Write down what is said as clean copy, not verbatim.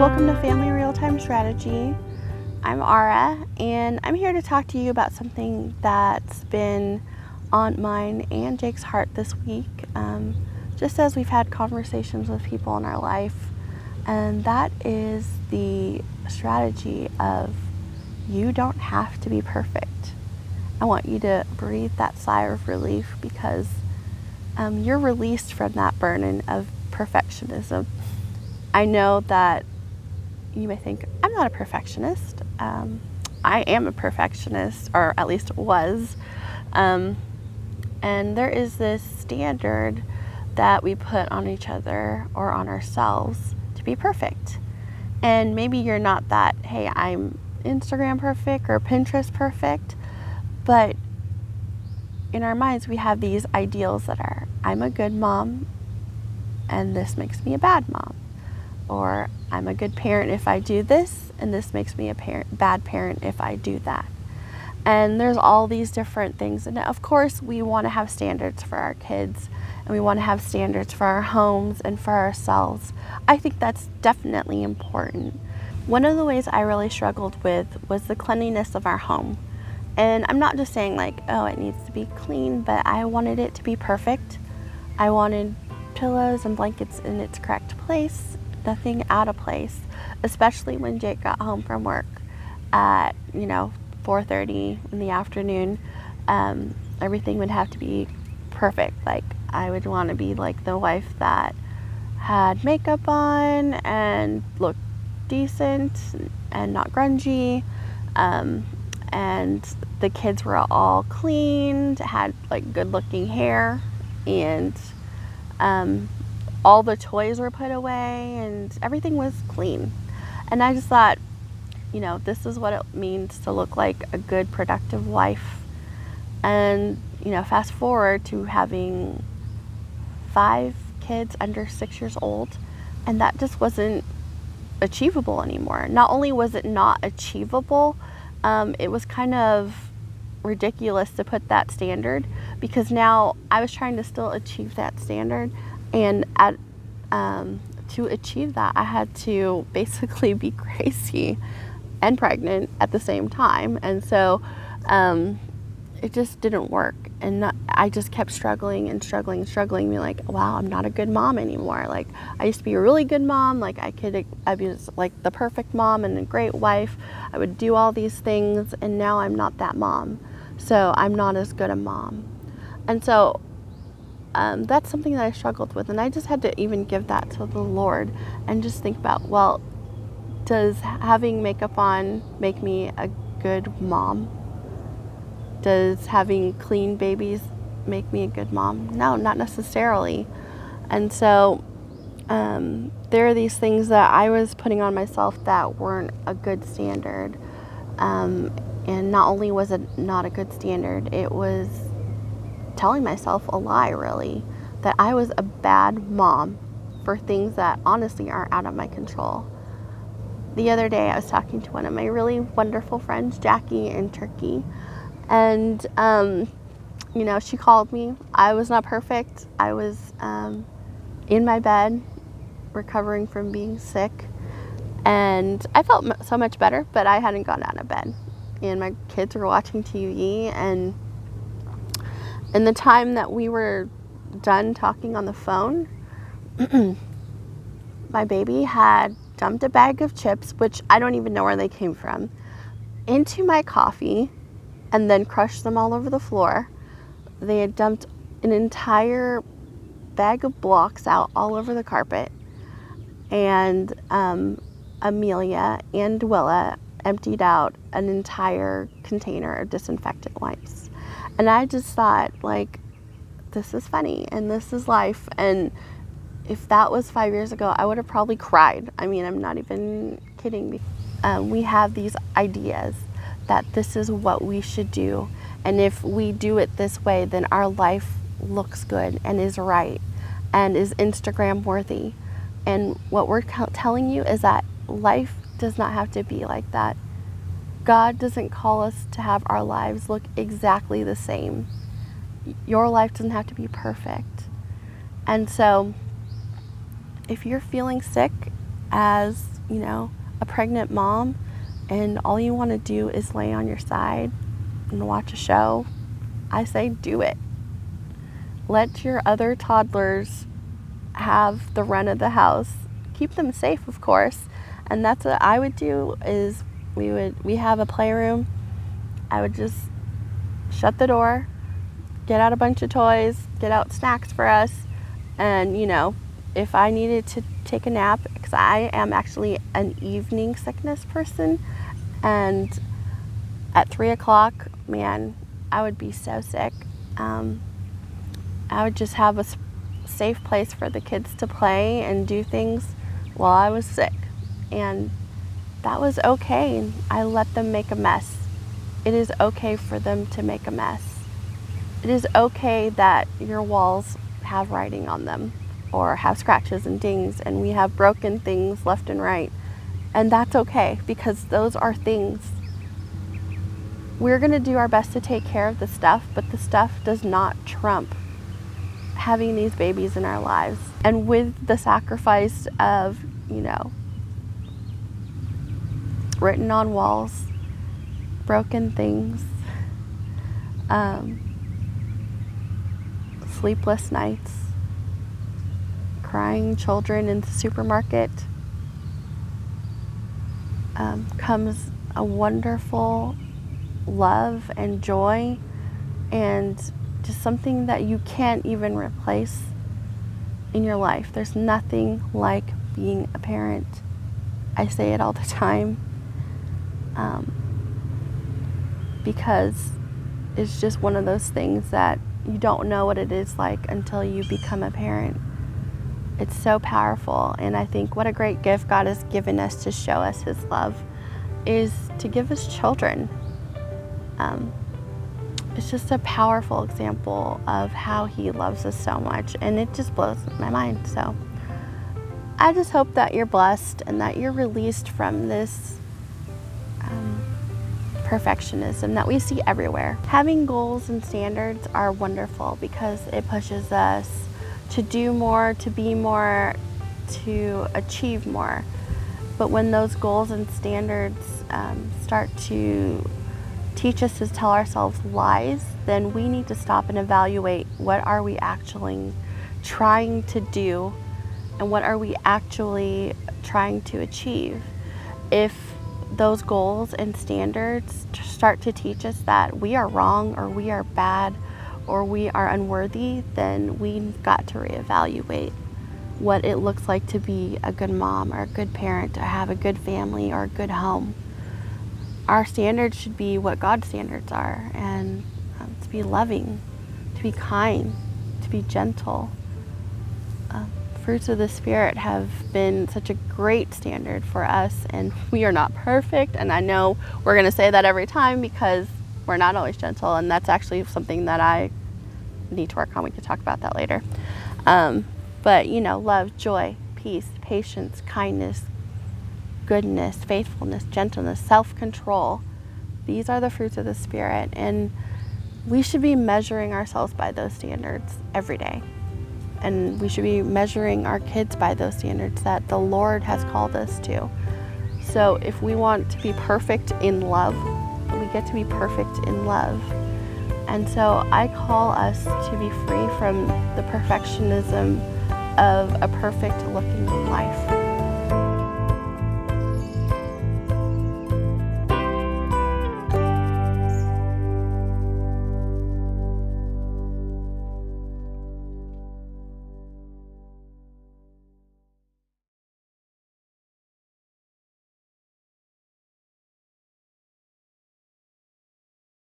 Welcome to Family Real-Time Strategy. I'm Ara, and I'm here to talk to you about something that's been on mine and Jake's heart this week, just as we've had conversations with people in our life, and that is the strategy of you don't have to be perfect. I want you to breathe that sigh of relief because you're released from that burden of perfectionism. I know that you may think, I'm not a perfectionist. I am a perfectionist, or at least was. And there is this standard that we put on each other or on ourselves to be perfect. And maybe you're not that, hey, I'm Instagram perfect or Pinterest perfect, but in our minds we have these ideals that are, I'm a good mom and this makes me a bad mom. Or I'm a good parent if I do this, and this makes me a bad parent if I do that. And there's all these different things. And of course, we want to have standards for our kids, and we want to have standards for our homes and for ourselves. I think that's definitely important. One of the ways I really struggled with was the cleanliness of our home. And I'm not just saying like, oh, it needs to be clean, but I wanted it to be perfect. I wanted pillows and blankets in its correct place. Nothing out of place, especially when Jake got home from work at 4:30 in the afternoon. Everything would have to be perfect. Like, I would want to be like the wife that had makeup on and looked decent and not grungy, and the kids were all clean, had like good looking hair, and all the toys were put away and everything was clean. And I just thought, this is what it means to look like a good, productive wife. And, fast forward to having 5 kids under 6 years old, and that just wasn't achievable anymore. Not only was it not achievable, it was kind of ridiculous to put that standard, because now I was trying to still achieve that standard. And to achieve that, I had to basically be crazy and pregnant at the same time. And so it just didn't work. And I just kept struggling, being like, wow, I'm not a good mom anymore. Like, I used to be a really good mom. Like, I was like the perfect mom and a great wife. I would do all these things, and now I'm not that mom. So I'm not as good a mom. And so that's something that I struggled with, and I just had to even give that to the Lord and just think about, well, does having makeup on make me a good mom? Does having clean babies make me a good mom? No, not necessarily. And so there are these things that I was putting on myself that weren't a good standard. And not only was it not a good standard, it was telling myself a lie, really, that I was a bad mom for things that honestly aren't out of my control. The other day I was talking to one of my really wonderful friends, Jackie, in Turkey, and she called me. I was not perfect. I was in my bed recovering from being sick, and I felt so much better, but I hadn't gone out of bed, and my kids were watching TV. And in the time that we were done talking on the phone, my baby had dumped a bag of chips, which I don't even know where they came from, into my coffee and then crushed them all over the floor. They had dumped an entire bag of blocks out all over the carpet. And Amelia and Willa emptied out an entire container of disinfectant wipes. And I just thought, like, this is funny and this is life. And if that was 5 years ago, I would have probably cried. I mean, I'm not even kidding. We have these ideas that this is what we should do. And if we do it this way, then our life looks good and is right and is Instagram worthy. And what we're telling you is that life does not have to be like that. God doesn't call us to have our lives look exactly the same. Your life doesn't have to be perfect. And so if you're feeling sick as, a pregnant mom and all you want to do is lay on your side and watch a show, I say do it. Let your other toddlers have the run of the house. Keep them safe, of course. And that's what I would do is we have a playroom. I would just shut the door, get out a bunch of toys, get out snacks for us, and if I needed to take a nap, because I am actually an evening sickness person, and at 3 o'clock, man, I would be so sick. I would just have a safe place for the kids to play and do things while I was sick, and that was okay. I let them make a mess. It is okay for them to make a mess. It is okay that your walls have writing on them or have scratches and dings, and we have broken things left and right. And that's okay, because those are things. We're going to do our best to take care of the stuff, but the stuff does not trump having these babies in our lives. And with the sacrifice of, written on walls, broken things, sleepless nights, crying children in the supermarket, comes a wonderful love and joy and just something that you can't even replace in your life. There's nothing like being a parent. I say it all the time, because it's just one of those things that you don't know what it is like until you become a parent. It's so powerful, and I think what a great gift God has given us to show us His love is to give us children. It's just a powerful example of how He loves us so much, and it just blows my mind. So I just hope that you're blessed and that you're released from this perfectionism that we see everywhere. Having goals and standards are wonderful because it pushes us to do more, to be more, to achieve more. But when those goals and standards start to teach us to tell ourselves lies, then we need to stop and evaluate what are we actually trying to do and what are we actually trying to achieve. If those goals and standards start to teach us that we are wrong or we are bad or we are unworthy, then we've got to reevaluate what it looks like to be a good mom or a good parent, to have a good family or a good home. Our standards should be what God's standards are, and to be loving, to be kind, to be gentle. Fruits of the Spirit have been such a great standard for us, and we are not perfect, and I know we're going to say that every time because we're not always gentle, and that's actually something that I need to work on. We could talk about that later. But love, joy, peace, patience, kindness, goodness, faithfulness, gentleness, self-control. These are the fruits of the Spirit, and we should be measuring ourselves by those standards every day. And we should be measuring our kids by those standards that the Lord has called us to. So if we want to be perfect in love, we get to be perfect in love. And so I call us to be free from the perfectionism of a perfect looking life.